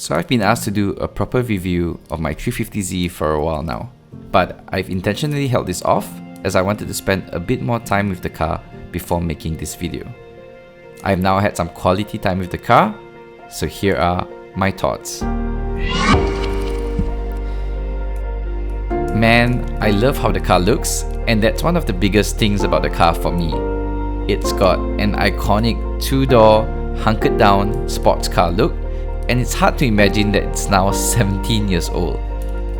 So I've been asked to do a proper review of my 350Z for a while now, but I've intentionally held this off as I wanted to spend a bit more time with the car before making this video. I've now had some quality time with the car, so here are my thoughts. Man, I love how the car looks, and that's one of the biggest things about the car for me. It's got an iconic two-door, hunkered down sports car look, and it's hard to imagine that it's now 17 years old.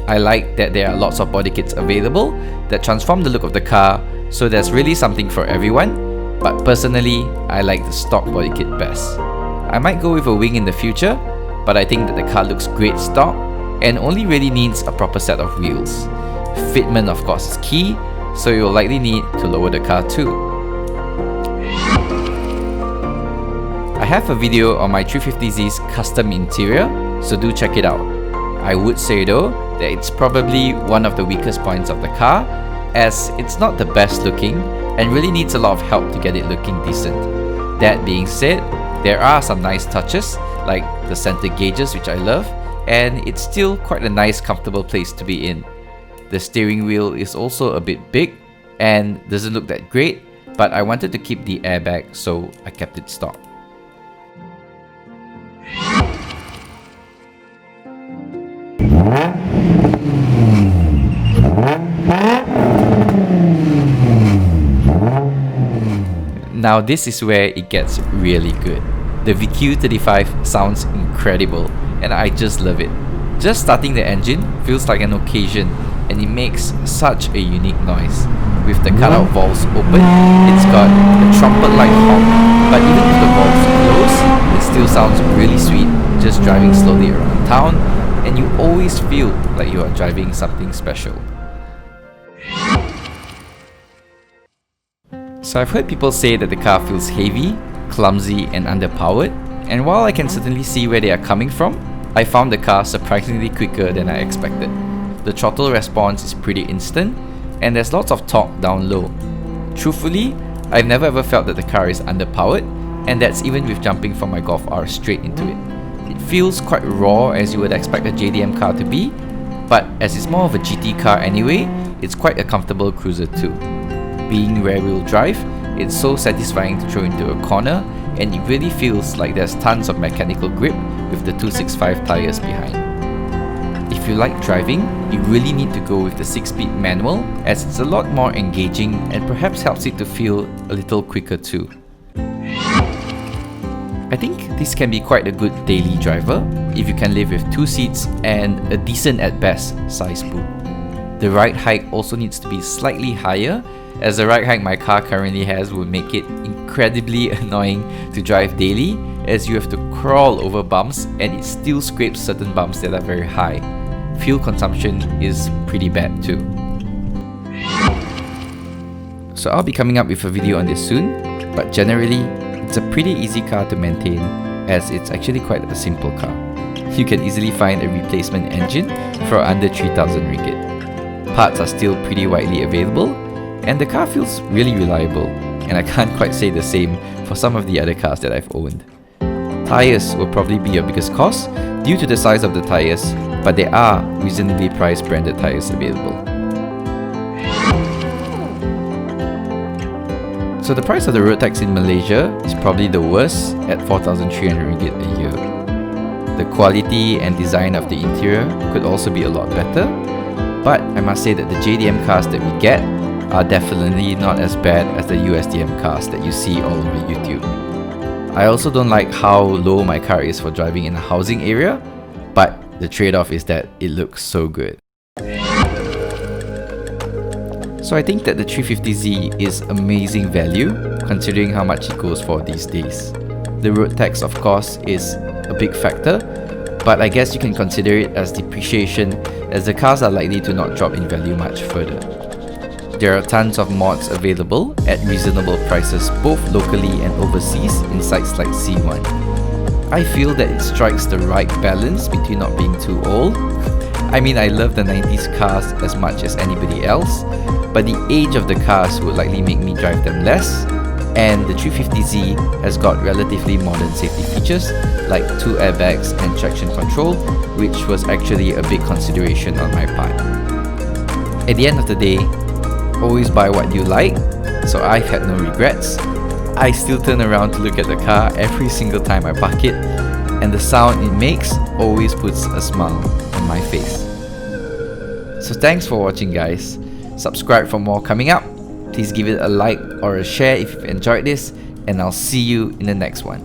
I like that there are lots of body kits available that transform the look of the car, so there's really something for everyone, but personally, I like the stock body kit best. I might go with a wing in the future, but I think that the car looks great stock and only really needs a proper set of wheels. Fitment of course is key, so you'll likely need to lower the car too. I have a video on my 350Z's custom interior, so do check it out. I would say though that it's probably one of the weakest points of the car, as it's not the best looking and really needs a lot of help to get it looking decent. That being said, there are some nice touches like the center gauges, which I love, and it's still quite a nice comfortable place to be in. The steering wheel is also a bit big and doesn't look that great, but I wanted to keep the airbag, so I kept it stock. Now this is where it gets really good. The VQ35 sounds incredible and I just love it. Just starting the engine feels like an occasion and it makes such a unique noise. With the cutout valves open, it's got a trumpet-like honk, but even with the valves closed, it still sounds really sweet just driving slowly around town, and you always feel like you are driving something special. So I've heard people say that the car feels heavy, clumsy and underpowered, and while I can certainly see where they are coming from, I found the car surprisingly quicker than I expected. The throttle response is pretty instant, and there's lots of torque down low. Truthfully, I've never ever felt that the car is underpowered, and that's even with jumping from my Golf R straight into it. It feels quite raw as you would expect a JDM car to be, but as it's more of a GT car anyway, it's quite a comfortable cruiser too. Being rear-wheel drive, it's so satisfying to throw into a corner, and it really feels like there's tons of mechanical grip with the 265 tyres behind. If you like driving, you really need to go with the 6-speed manual, as it's a lot more engaging and perhaps helps it to feel a little quicker too. I think this can be quite a good daily driver if you can live with 2 seats and a decent at best size boot. The ride height also needs to be slightly higher, as the ride height my car currently has would make it incredibly annoying to drive daily, as you have to crawl over bumps and it still scrapes certain bumps that are very high. Fuel consumption is pretty bad too. So I'll be coming up with a video on this soon, but generally it's a pretty easy car to maintain, as it's actually quite a simple car. You can easily find a replacement engine for under 3,000 ringgit. Parts are still pretty widely available, and the car feels really reliable, and I can't quite say the same for some of the other cars that I've owned. Tyres will probably be your biggest cost due to the size of the tyres, but there are reasonably priced branded tyres available. So the price of the road tax in Malaysia is probably the worst at 4,300 ringgit a year. The quality and design of the interior could also be a lot better, but I must say that the JDM cars that we get are definitely not as bad as the USDM cars that you see all over YouTube. I also don't like how low my car is for driving in a housing area, but the trade-off is that it looks so good. So I think that the 350Z is amazing value considering how much it goes for these days. The road tax of course is a big factor, but I guess you can consider it as depreciation, as the cars are likely to not drop in value much further. There are tons of mods available at reasonable prices both locally and overseas in sites like C1. I feel that it strikes the right balance between not being too old. I mean, I love the 90s cars as much as anybody else, but the age of the cars would likely make me drive them less, And the 350Z has got relatively modern safety features like 2 airbags and traction control, which was actually a big consideration on my part. At the end of the day, always buy what you like, so I've had no regrets. I still turn around to look at the car every single time I park it, and the sound it makes always puts a smile on my face. So thanks for watching, guys. Subscribe for more coming up. Please give it a like or a share if you've enjoyed this, and I'll see you in the next one.